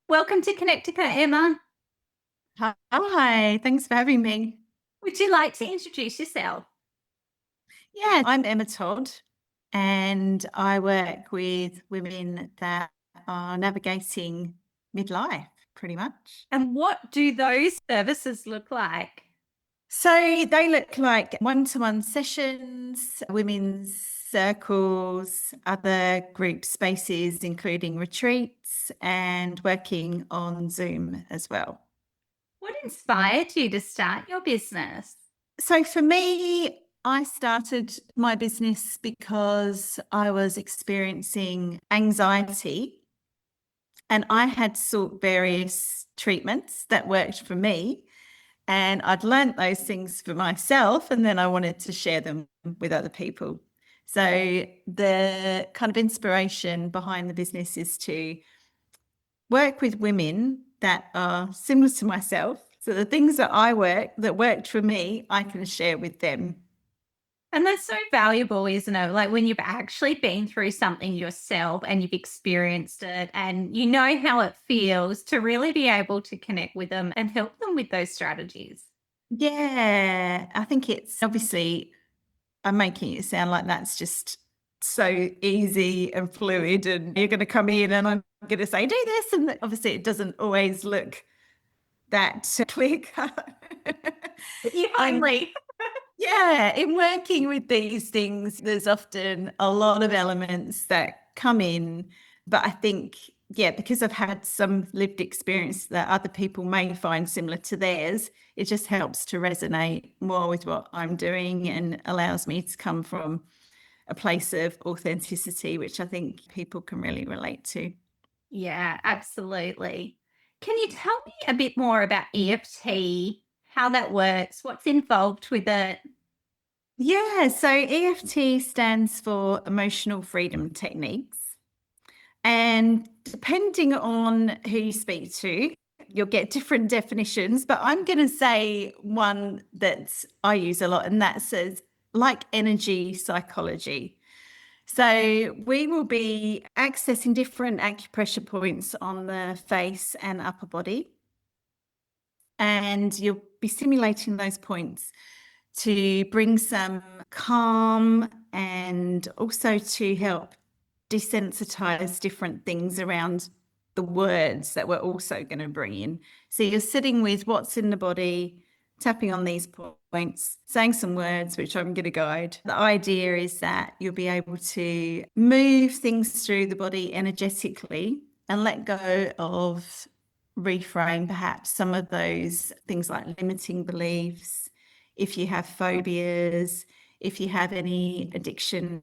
Welcome to Connectica, Emma. Hi, thanks for having me. Would you like to introduce yourself? Yeah, I'm Emma Todd, and I work with women that are navigating midlife pretty much. And what do those services look like? So they look like one-to-one sessions, women's circles, other group spaces, including retreats, and working on Zoom as well. What inspired you to start your business? So for me, I started my business because I was experiencing anxiety and I had sought various treatments that worked for me. And I'd learnt those things for myself, and then I wanted to share them with other people. So the kind of inspiration behind the business is to work with women that are similar to myself. So the things that worked for me, I can share with them. And that's so valuable, isn't it? Like when you've actually been through something yourself and you've experienced it and you know how it feels to really be able to connect with them and help them with those strategies. Yeah, I think it's obviously I'm making it sound like that's just so easy and fluid, and you're going to come in and I'm going to say, do this. And obviously, it doesn't always look that clear cut. If And only. yeah, in working with these things, there's often a lot of elements that come in. But I think, yeah, because I've had some lived experience that other people may find similar to theirs, it just helps to resonate more with what I'm doing and allows me to come from a place of authenticity, which I think people can really relate to. Yeah, absolutely. Can you tell me a bit more about EFT, how that works, what's involved with it? Yeah, so EFT stands for Emotional Freedom Techniques. And depending on who you speak to, you'll get different definitions. But I'm going to say one that I use a lot, and that says like energy psychology. So we will be accessing different acupressure points on the face and upper body. And you'll be simulating those points to bring some calm and also to help desensitize different things around the words that we're also going to bring in. So you're sitting with what's in the body, tapping on these points, saying some words, which I'm going to guide. The idea is that you'll be able to move things through the body energetically and let go of reframe perhaps some of those things like limiting beliefs, if you have phobias, if you have any addictions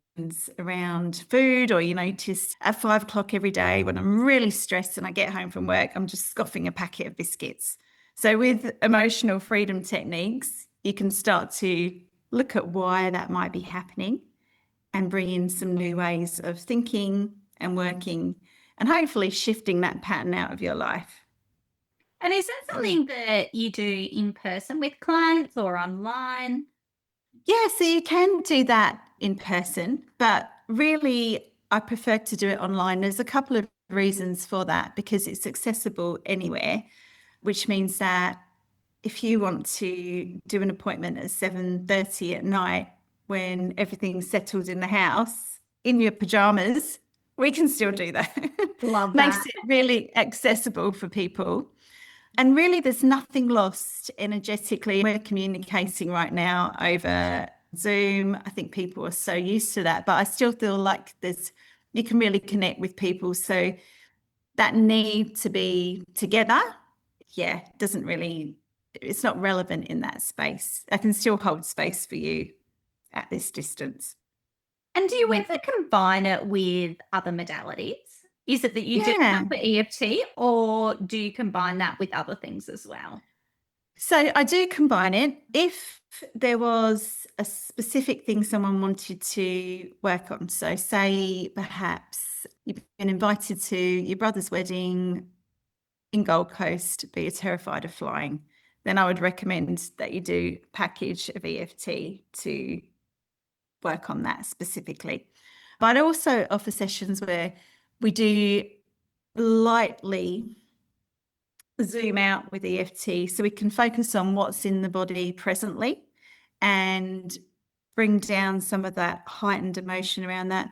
around food, or you notice at 5 o'clock every day when I'm really stressed and I get home from work, I'm just scoffing a packet of biscuits. So with emotional freedom techniques, you can start to look at why that might be happening and bring in some new ways of thinking and working and hopefully shifting that pattern out of your life. And is that something that you do in person with clients or online? Yeah, so you can do that in person, but really I prefer to do it online. There's a couple of reasons for that because it's accessible anywhere, which means that if you want to do an appointment at 7:30 at night when everything's settled in the house in your pajamas, we can still do that. Love Makes that. it really accessible for people. And really, there's nothing lost energetically. We're communicating right now over Zoom. I think people are so used to that, but I still feel like you can really connect with people. So that need to be together, yeah, doesn't really, it's not relevant in that space. I can still hold space for you at this distance. And do you ever combine it with other modalities? Is it that you do Yeah. that for EFT or do you combine that with other things as well? So I do combine it. If there was a specific thing someone wanted to work on, so say perhaps you've been invited to your brother's wedding in Gold Coast, but you're terrified of flying, then I would recommend that you do a package of EFT to work on that specifically. But I also offer sessions where we do lightly zoom out with EFT so we can focus on what's in the body presently and bring down some of that heightened emotion around that.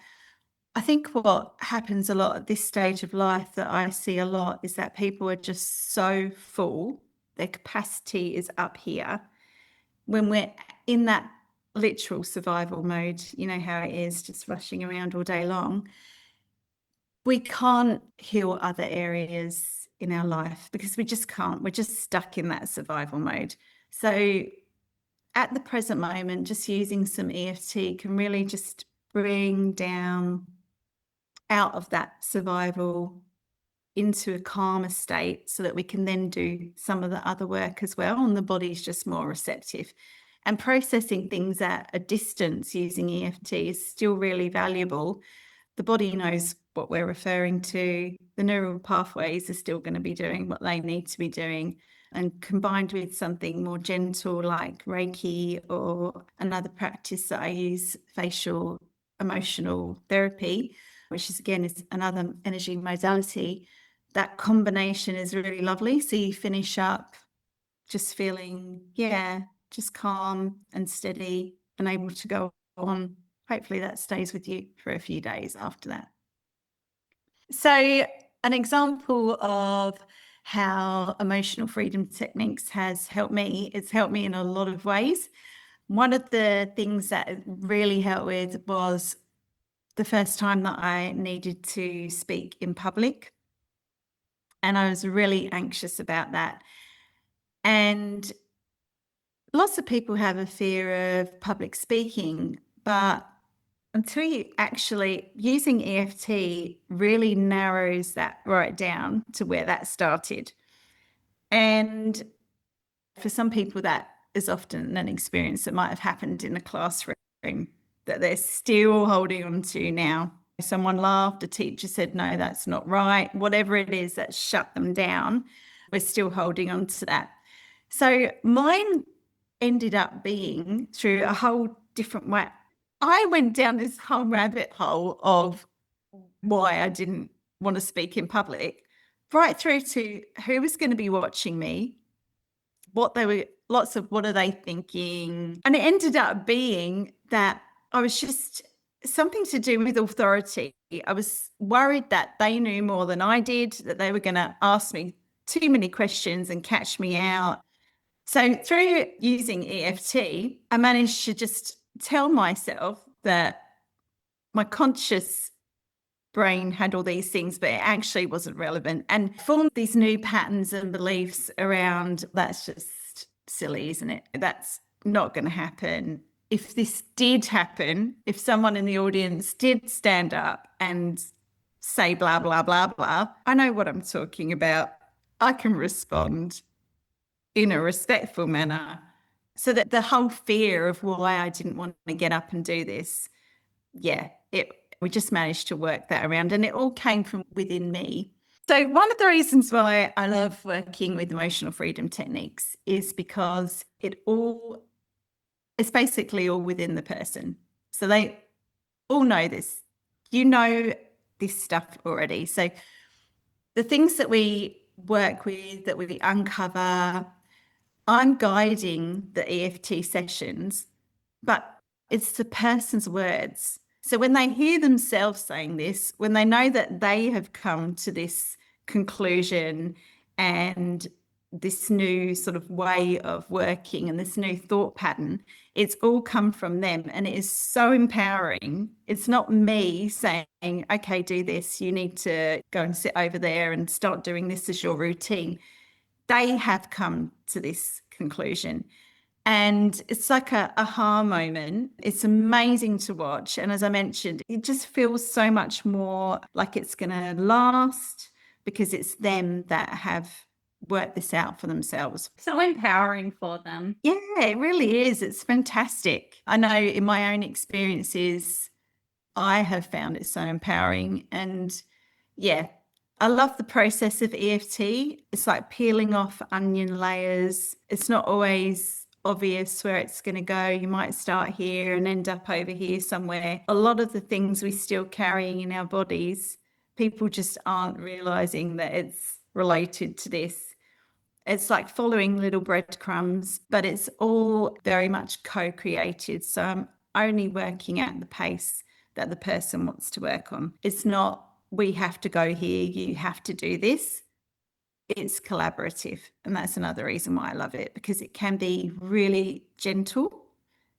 I think what happens a lot at this stage of life that I see a lot is that people are just so full, their capacity is up here. When we're in that literal survival mode, you know how it is, just rushing around all day long, we can't heal other areas in our life because we just can't. We're just stuck in that survival mode. So at the present moment, just using some EFT can really just bring down out of that survival into a calmer state so that we can then do some of the other work as well, and the body's just more receptive. And processing things at a distance using EFT is still really valuable. The body knows what we're referring to. The neural pathways are still going to be doing what they need to be doing. And combined with something more gentle like Reiki or another practice that I use, facial emotional therapy, which is again is another energy modality, that combination is really lovely. So you finish up just feeling, just calm and steady and able to go on. Hopefully that stays with you for a few days after that. So an example of how emotional freedom techniques has helped me, it's helped me in a lot of ways. One of the things that it really helped with was the first time that I needed to speak in public. And I was really anxious about that. And lots of people have a fear of public speaking, but until you actually using EFT really narrows that right down to where that started. And for some people, that is often an experience that might have happened in a classroom that they're still holding on to now. Someone laughed, a teacher said, no, that's not right. Whatever it is that shut them down, we're still holding on to that. So mine ended up being through a whole different way. I went down this whole rabbit hole of why I didn't want to speak in public, right through to who was going to be watching me, what they were, lots of what are they thinking. And it ended up being that I was just something to do with authority. I was worried that they knew more than I did, that they were going to ask me too many questions and catch me out. So through using EFT, I managed to just tell myself that my conscious brain had all these things, but it actually wasn't relevant, and formed these new patterns and beliefs around that's just silly, isn't it? That's not going to happen. If this did happen, if someone in the audience did stand up and say blah, blah, blah, blah, I know what I'm talking about. I can respond in a respectful manner. So that the whole fear of why I didn't want to get up and do this, we just managed to work that around, and it all came from within me. So one of the reasons why I love working with emotional freedom techniques is because it's basically all within the person. So they all know this. You know this stuff already. So the things that we work with, that we uncover, I'm guiding the EFT sessions, but it's the person's words. So when they hear themselves saying this, when they know that they have come to this conclusion and this new sort of way of working and this new thought pattern, it's all come from them, and it is so empowering. It's not me saying, okay, do this, you need to go and sit over there and start doing this as your routine. They have come to this conclusion. And it's like a aha moment. It's amazing to watch. And as I mentioned, it just feels so much more like it's going to last because it's them that have worked this out for themselves. So empowering for them. Yeah, it really is. It's fantastic. I know in my own experiences, I have found it so empowering. And yeah, I love the process of EFT. It's like peeling off onion layers. It's not always obvious where it's going to go. You might start here and end up over here somewhere. A lot of the things we still carrying in our bodies, people just aren't realizing that it's related to this. It's like following little breadcrumbs, but it's all very much co-created. So I'm only working at the pace that the person wants to work on. It's not, we have to go here, you have to do this. It's collaborative. And that's another reason why I love it, because it can be really gentle.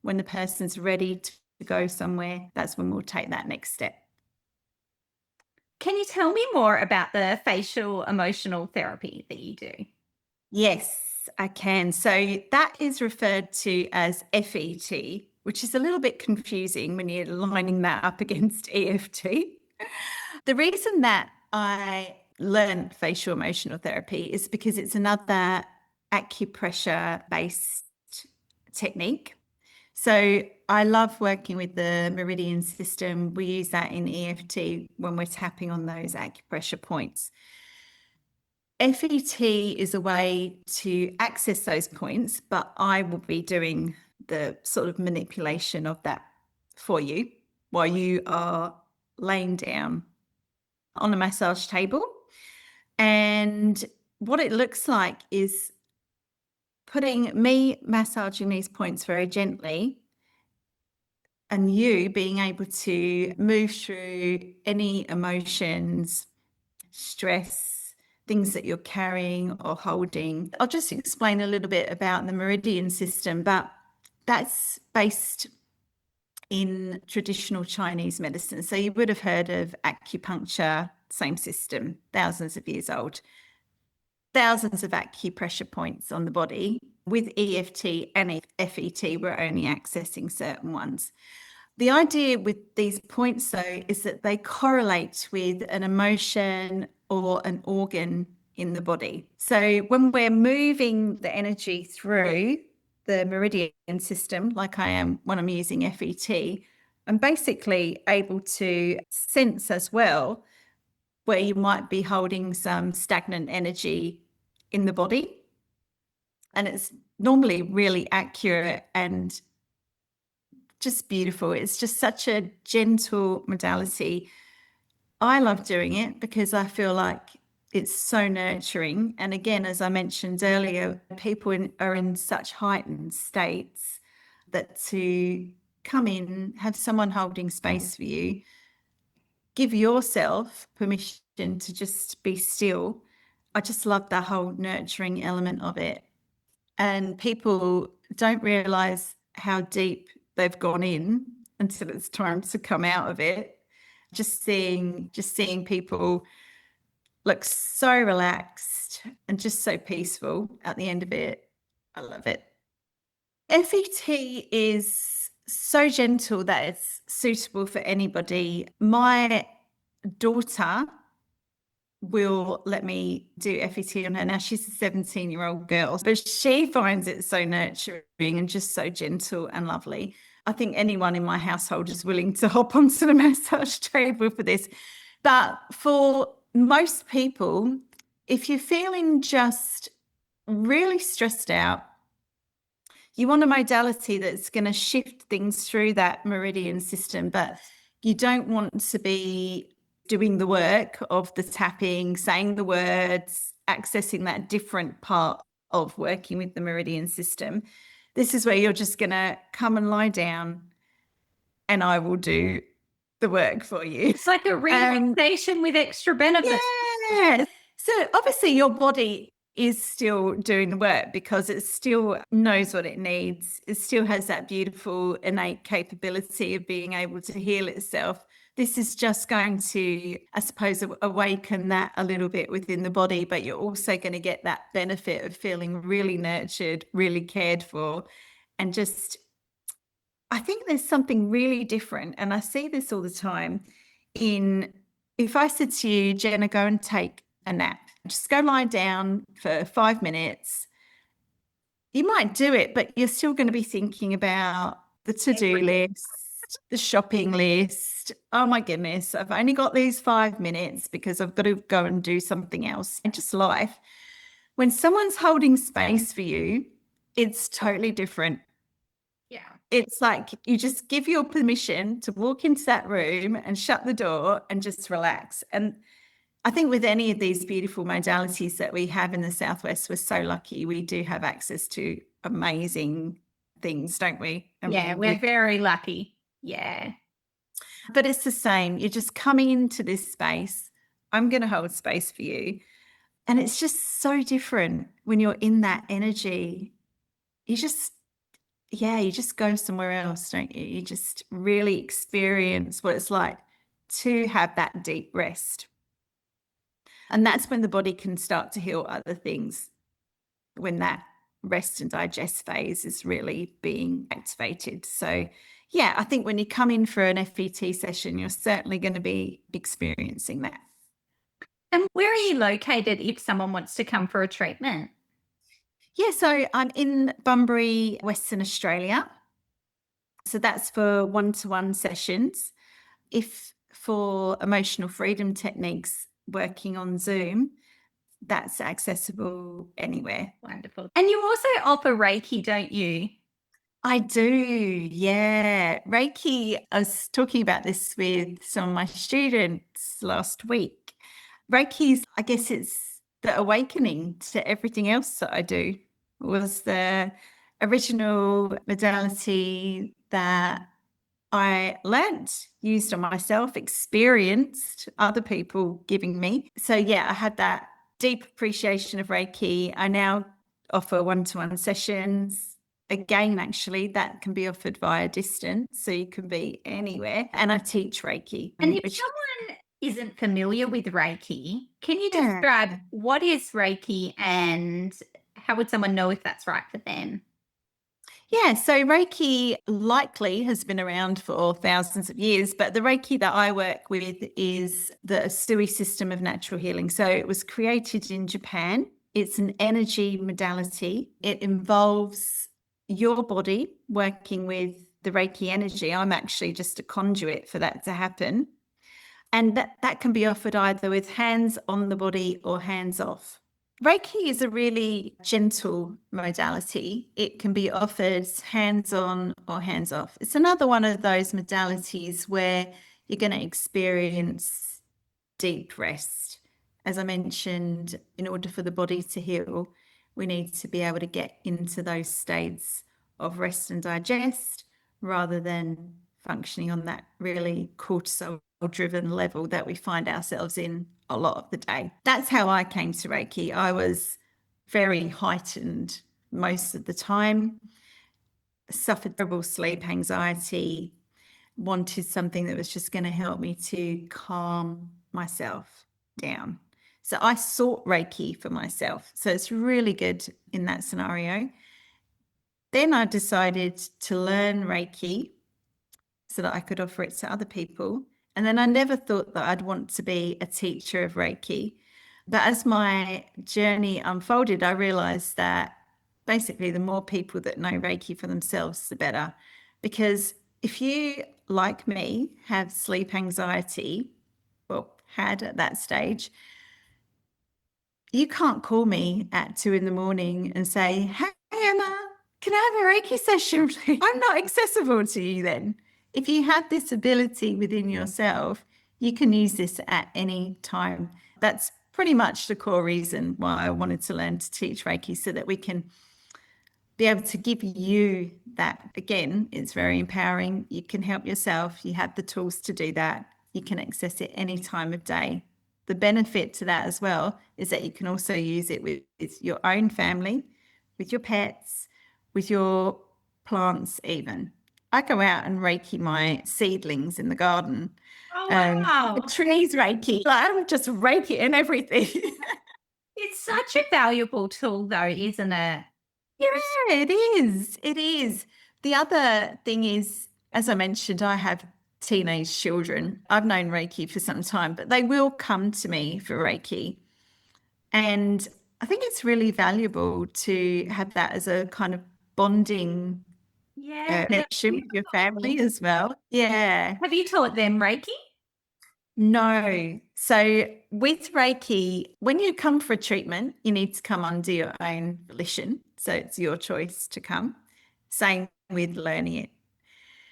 When the person's ready to go somewhere, that's when we'll take that next step. Can you tell me more about the facial emotional therapy that you do? Yes, I can. So that is referred to as FET, which is a little bit confusing when you're lining that up against EFT. The reason that I learned facial emotional therapy is because it's another acupressure based technique. So I love working with the meridian system. We use that in EFT when we're tapping on those acupressure points. FET is a way to access those points, but I will be doing the sort of manipulation of that for you while you are laying down on a massage table. And what it looks like is putting me massaging these points very gently and you being able to move through any emotions, stress, things that you're carrying or holding. I'll just explain a little bit about the meridian system, but that's based in traditional Chinese medicine. So you would have heard of acupuncture, same system, thousands of years old. Thousands of acupressure points on the body. With EFT and FET, we're only accessing certain ones. The idea with these points, though, is that they correlate with an emotion or an organ in the body. So when we're moving the energy through the meridian system, like I am when I'm using FET, I'm basically able to sense as well where you might be holding some stagnant energy in the body. And it's normally really accurate and just beautiful. It's just such a gentle modality. I love doing it because I feel like it's so nurturing. And again, as I mentioned earlier, people are in such heightened states that to come in, have someone holding space for you, give yourself permission to just be still. I just love the whole nurturing element of it. And people don't realize how deep they've gone in until it's time to come out of it. Just seeing people look so relaxed and just so peaceful at the end of it. I love it. FET is so gentle that it's suitable for anybody. My daughter will let me do FET on her. Now she's a 17-year-old girl, but she finds it so nurturing and just so gentle and lovely. I think anyone in my household is willing to hop onto the massage table for this. But for most people, if you're feeling just really stressed out, you want a modality that's going to shift things through that meridian system, but you don't want to be doing the work of the tapping, saying the words, accessing that different part of working with the meridian system. This is where you're just going to come and lie down and I will do the work for you. It's like a relaxation with extra benefits. Yeah. So obviously your body is still doing the work because it still knows what it needs. It still has that beautiful innate capability of being able to heal itself. This is just going to, I suppose, awaken that a little bit within the body, but you're also going to get that benefit of feeling really nurtured, really cared for, and just, I think there's something really different. And I see this all the time if I said to you, Jena, go and take a nap, just go lie down for 5 minutes. You might do it, but you're still going to be thinking about the to-do list, the shopping list. Oh my goodness, I've only got these 5 minutes because I've got to go and do something else. And just life. When someone's holding space for you, it's totally different. Yeah. It's like you just give your permission to walk into that room and shut the door and just relax. And I think with any of these beautiful modalities that we have in the Southwest, we're so lucky. We do have access to amazing things, don't we? Yeah, we're very lucky. Yeah. But it's the same. You're just coming into this space. I'm going to hold space for you. And it's just so different when you're in that energy. You just, yeah, you just go somewhere else, don't you? You just really experience what it's like to have that deep rest. And that's when the body can start to heal other things, when that rest and digest phase is really being activated. So, yeah, I think when you come in for an FET session, you're certainly going to be experiencing that. And where are you located if someone wants to come for a treatment? Yeah, so I'm in Bunbury, Western Australia. So that's for one-to-one sessions. If for emotional freedom techniques, working on Zoom, that's accessible anywhere. Wonderful. And you also offer Reiki, don't you? I do, yeah. Reiki, I was talking about this with some of my students last week. Reiki's, I guess it's the awakening to everything else that I do. It was the original modality that I learnt, used on myself, experienced other people giving me. So, yeah, I had that deep appreciation of Reiki. I now offer one-to-one sessions. Again, actually, that can be offered via distance. So you can be anywhere. And I teach Reiki. And if Which, someone isn't familiar with Reiki, can you yeah. describe what is Reiki and how would someone know if that's right for them? Yeah, so Reiki likely has been around for thousands of years, but the Reiki that I work with is the Usui system of natural healing. So it was created in Japan. It's an energy modality. It involves your body working with the Reiki energy. I'm actually just a conduit for that to happen. And that can be offered either with hands on the body or hands off. Reiki is a really gentle modality. It can be offered hands on or hands off. It's another one of those modalities where you're going to experience deep rest. As I mentioned, in order for the body to heal, we need to be able to get into those states of rest and digest rather than functioning on that really cortisol driven level that we find ourselves in a lot of the day. That's how I came to Reiki. I was very heightened most of the time, suffered terrible sleep anxiety, wanted something that was just going to help me to calm myself down. So I sought Reiki for myself. So it's really good in that scenario. Then I decided to learn Reiki so that I could offer it to other people. And then I never thought that I'd want to be a teacher of Reiki. But as my journey unfolded, I realized that basically the more people that know Reiki for themselves, the better. Because if you, like me, have sleep anxiety, well, had at that stage, you can't call me at 2 a.m. and say, "Hey, Emma, can I have a Reiki session, please?" I'm not accessible to you then. If you have this ability within yourself, you can use this at any time. That's pretty much the core reason why I wanted to learn to teach Reiki, so that we can be able to give you that. Again, it's very empowering. You can help yourself. You have the tools to do that. You can access it any time of day. The benefit to that as well is that you can also use it with your own family, with your pets, with your plants even. I go out and Reiki my seedlings in the garden. Oh, wow. The trees Reiki. Like, I'm just Reiki and everything. It's such a valuable tool, though, isn't it? Yeah, it is. It is. The other thing is, as I mentioned, I have teenage children. I've known Reiki for some time, but they will come to me for Reiki. And I think it's really valuable to have that as a kind of bonding Yeah. connection with your family as well. Yeah. Have you taught them Reiki? No. So with Reiki, when you come for a treatment, you need to come under your own volition. So it's your choice to come. Same with learning it.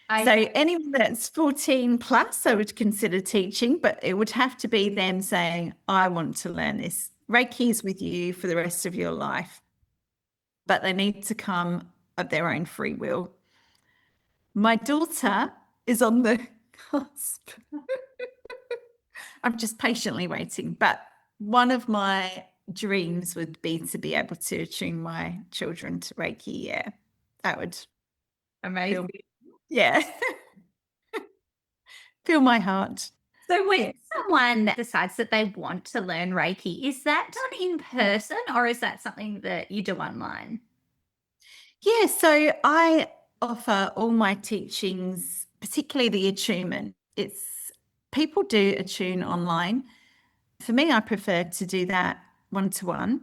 I So anyone that's 14 plus, I would consider teaching, but it would have to be them saying, I want to learn this. Reiki is with you for the rest of your life, but they need to come of their own free will. My daughter is on the cusp. I'm just patiently waiting, but one of my dreams would be to be able to attune my children to Reiki. Yeah, that would amazing. feel, yeah, fill my heart. So when Yes. someone decides that they want to learn Reiki, is that done in person or is that something that you do online? Yeah, so I offer all my teachings, particularly the attunement. It's people do attune online. For me, I prefer to do that one to one.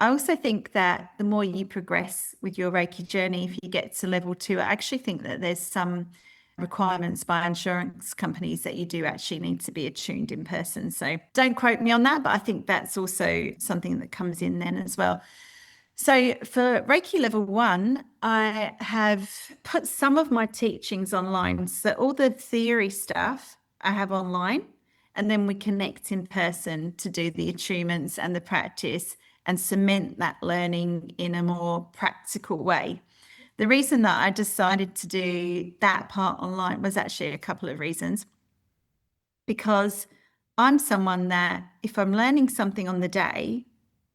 I also think that the more you progress with your Reiki journey, if you get to level 2, I actually think that there's some requirements by insurance companies that you do actually need to be attuned in person. So don't quote me on that, but I think that's also something that comes in then as well. So for Reiki level 1, I have put some of my teachings online. So all the theory stuff I have online, and then we connect in person to do the attunements and the practice and cement that learning in a more practical way. The reason that I decided to do that part online was actually a couple of reasons. Because I'm someone that if I'm learning something on the day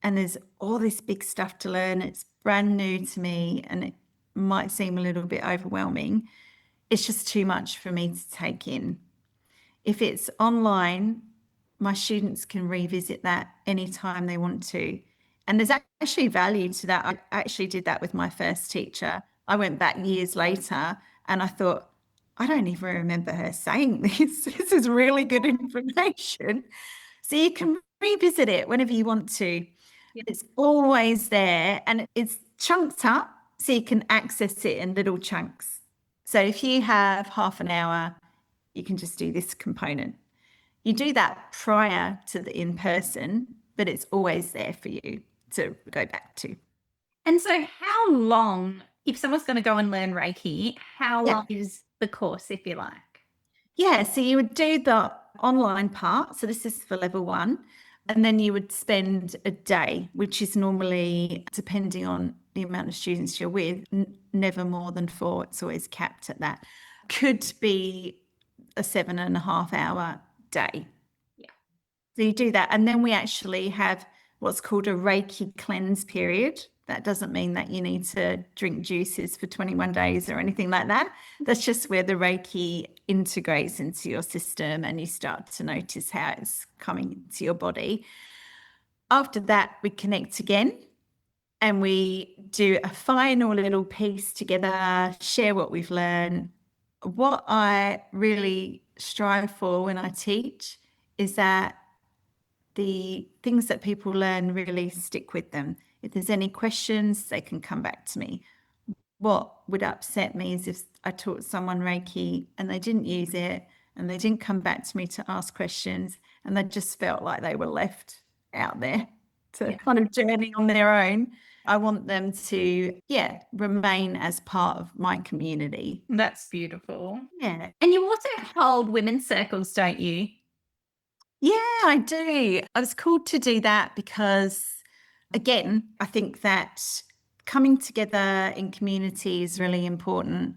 and there's all this big stuff to learn, it's brand new to me and it might seem a little bit overwhelming, it's just too much for me to take in. If it's online, my students can revisit that anytime they want to. And there's actually value to that. I actually did that with my first teacher. I went back years later and I thought, I don't even remember her saying this. This is really good information. So you can revisit it whenever you want to. Yeah. It's always there and it's chunked up so you can access it in little chunks. So if you have half an hour, you can just do this component. You do that prior to the in person, but it's always there for you to go back to. And so how long, if someone's going to go and learn Reiki, how Yeah. long is the course, if you like? Yeah. So you would do the online part. So this is for level 1. And then you would spend a day, which is normally, depending on the amount of students you're with, never more than 4. It's always capped at that. Could be a 7.5 hour day. Yeah. So you do that. And then we actually have what's called a Reiki cleanse period. That doesn't mean that you need to drink juices for 21 days or anything like that. That's just where the Reiki integrates into your system and you start to notice how it's coming into your body. After that, we connect again and we do a final little piece together, share what we've learned. What I really strive for when I teach is that the things that people learn really stick with them. If there's any questions, they can come back to me. What would upset me is if I taught someone Reiki and they didn't use it and they didn't come back to me to ask questions and they just felt like they were left out there to kind of journey on their own. I want them to, remain as part of my community. That's beautiful. Yeah. And you also hold women's circles, don't you? Yeah, I do. I was called to do that because, again, I think that coming together in community is really important.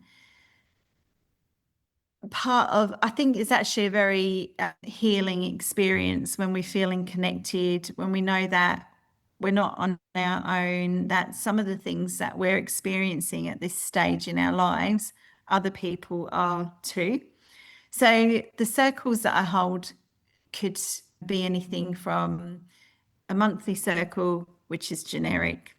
Part of, I think it's actually a very healing experience when we're feeling connected, when we know that we're not on our own, that some of the things that we're experiencing at this stage in our lives, other people are too. So the circles that I hold could be anything from a monthly circle, which is generic,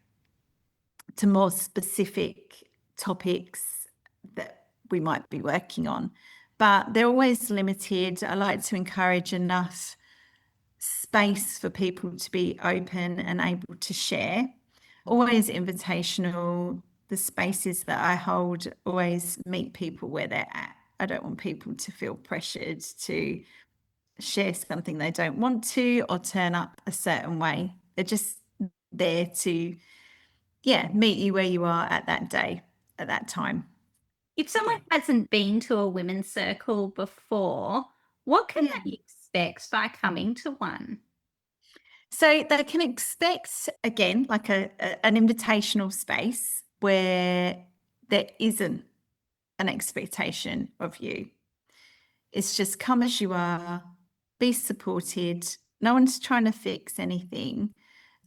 to more specific topics that we might be working on. But they're always limited. I like to encourage enough space for people to be open and able to share. Always invitational. The spaces that I hold always meet people where they're at. I don't want people to feel pressured to share something they don't want to or turn up a certain way. They're just there to, meet you where you are at that day, at that time. If someone hasn't been to a women's circle before, what can Yeah. they expect by coming to one? So they can expect, again, like an invitational space where there isn't an expectation of you. It's just come as you are, be supported. No one's trying to fix anything.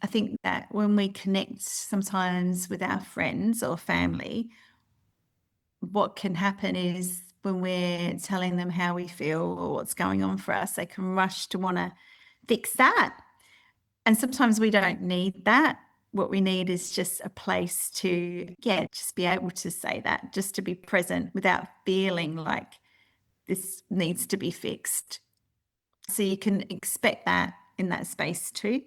I think that when we connect sometimes with our friends or family, what can happen is when we're telling them how we feel or what's going on for us, they can rush to want to fix that. And sometimes we don't need that. What we need is just a place to, yeah, just be able to say that, just to be present without feeling like this needs to be fixed. So you can expect that in that space too.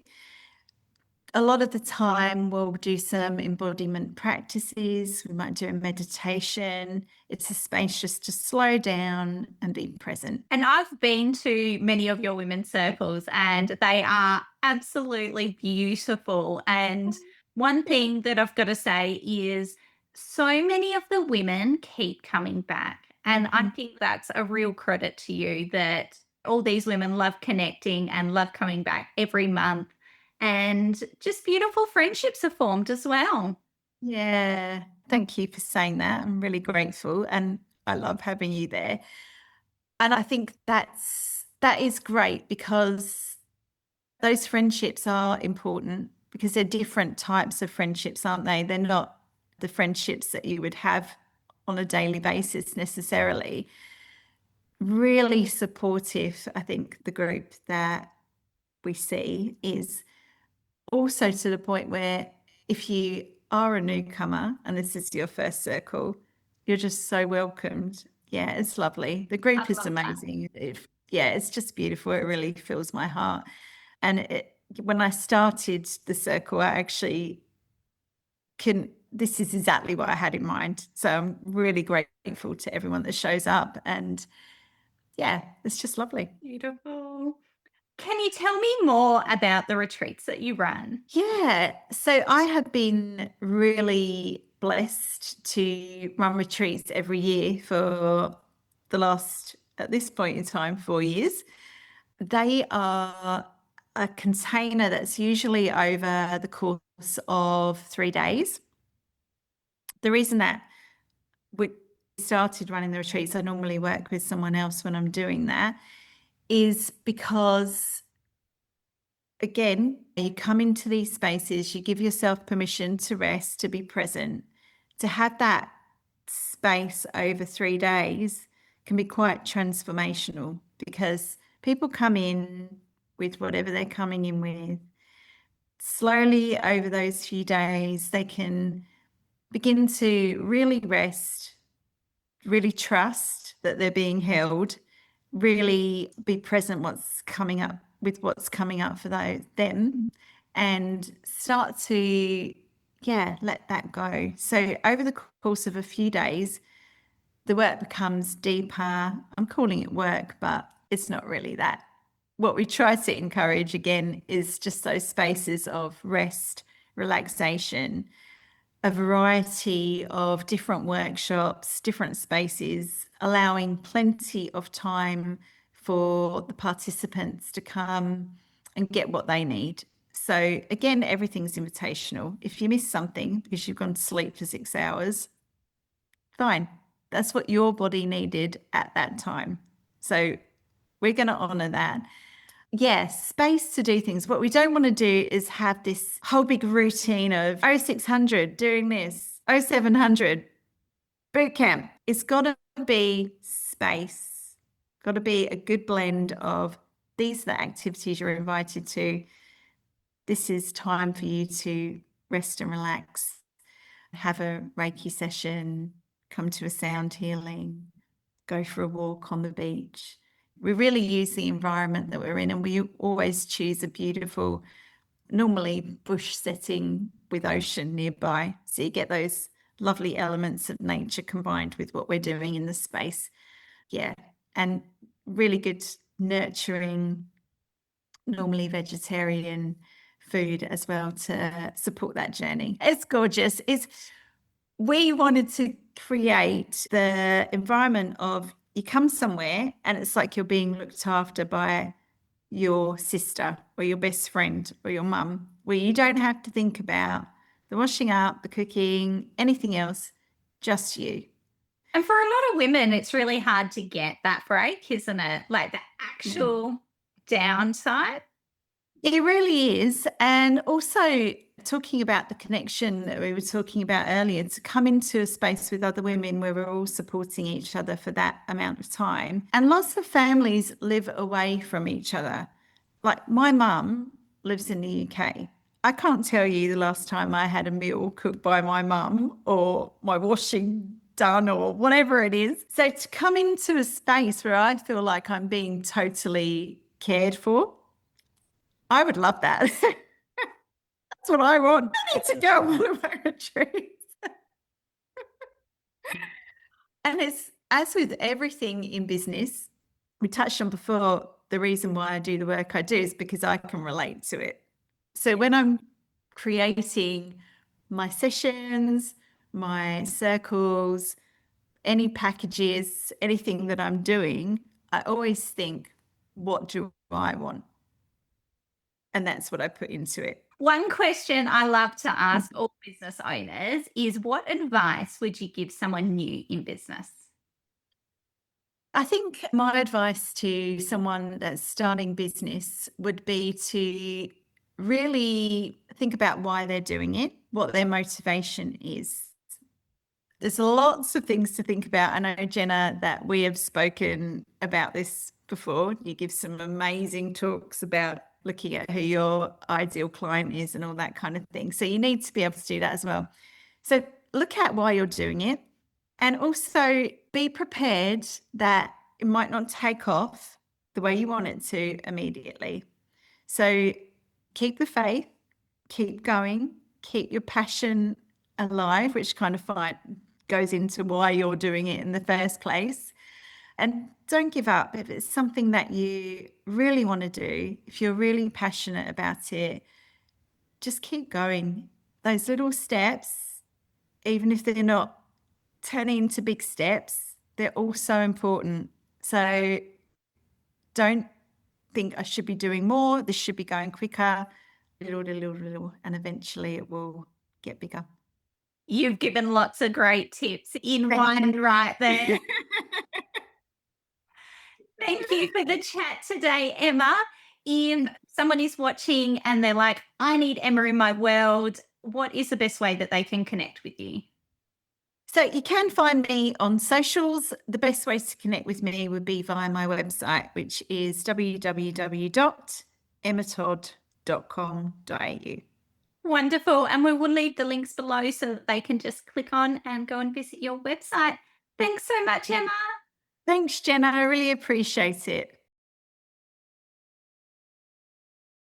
A lot of the time, we'll do some embodiment practices. We might do a meditation. It's a space just to slow down and be present. And I've been to many of your women's circles and they are absolutely beautiful. And one thing that I've got to say is so many of the women keep coming back. And I think that's a real credit to you that all these women love connecting and love coming back every month. And just beautiful friendships are formed as well. Yeah, thank you for saying that. I'm really grateful and I love having you there. And I think that is great because those friendships are important because they're different types of friendships, aren't they? They're not the friendships that you would have on a daily basis necessarily. Really supportive, I think the group that we see is also to the point where if you are a newcomer and this is your first circle, you're just so welcomed. Yeah, it's lovely. The I group is love that. amazing. Yeah, it's just beautiful. It really fills my heart. And when I started the circle, I actually this is exactly what I had in mind. So I'm really grateful to everyone that shows up. And yeah, it's just lovely. Beautiful. Can you tell me more about the retreats that you run? Yeah. So I have been really blessed to run retreats every year for the last, at this point in time, 4 years. They are a container that's usually over the course of 3 days. The reason that we started running the retreats, I normally work with someone else when I'm doing that, is because again, you come into these spaces, you give yourself permission to rest, to be present, to have that space over 3 days can be quite transformational because people come in with whatever they're coming in with. Slowly over those few days, they can begin to really rest, really trust that they're being held, really be present what's coming up for them and start to let that go. So over the course of a few days, the work becomes deeper. I'm calling it work, but it's not really that. What we try to encourage again is just those spaces of rest, relaxation, a variety of different workshops, different spaces, allowing plenty of time for the participants to come and get what they need. So, again, everything's invitational. If you miss something because you've gone to sleep for 6 hours, fine. That's what your body needed at that time. So, we're going to honor that. Yes, space to do things. What we don't want to do is have this whole big routine of 0600 doing this, 0700 boot camp. It's got to be space, got to be a good blend of these are the activities you're invited to. This is time for you to rest and relax, have a Reiki session, come to a sound healing, go for a walk on the beach. We really use the environment that we're in, and we always choose a beautiful, normally bush setting with ocean nearby. So you get those lovely elements of nature combined with what we're doing in the space. Yeah. And really good nurturing, normally vegetarian food as well to support that journey. It's gorgeous. We wanted to create the environment of you come somewhere and it's like you're being looked after by your sister or your best friend or your mum, where you don't have to think about the washing up, the cooking, anything else, just you. And for a lot of women, it's really hard to get that break, isn't it? Like the Yeah. actual downside. It really is. And also talking about the connection that we were talking about earlier, to come into a space with other women where we're all supporting each other for that amount of time. And lots of families live away from each other. Like my mum lives in the UK. I can't tell you the last time I had a meal cooked by my mum or my washing done or whatever it is. So to come into a space where I feel like I'm being totally cared for, I would love that. That's what I want. I need to go on one of my retreats. And it's as with everything in business, we touched on before, the reason why I do the work I do is because I can relate to it. So when I'm creating my sessions, my circles, any packages, anything that I'm doing, I always think, what do I want? And that's what I put into it. One question I love to ask all business owners is, what advice would you give someone new in business? I think my advice to someone that's starting business would be to really think about why they're doing it, what their motivation is. There's lots of things to think about. I know, Jena, that we have spoken about this before. You give some amazing talks about looking at who your ideal client is and all that kind of thing. So you need to be able to do that as well. So look at why you're doing it, and also be prepared that it might not take off the way you want it to immediately. So keep the faith, keep going, keep your passion alive, which kind of goes into why you're doing it in the first place. And don't give up. If it's something that you really want to do, if you're really passionate about it, just keep going. Those little steps, even if they're not turning into big steps, they're all so important. So don't think I should be doing more, this should be going quicker, little, and eventually it will get bigger. You've given lots of great tips in one right there. Thank you for the chat today, Emma. If someone is watching and they're like, I need Emma in my world, what is the best way that they can connect with you? So you can find me on socials. The best ways to connect with me would be via my website, which is www.emmatodd.com.au. Wonderful. And we will leave the links below so that they can just click on and go and visit your website. Thanks so much, Emma. Thanks, Jena. I really appreciate it.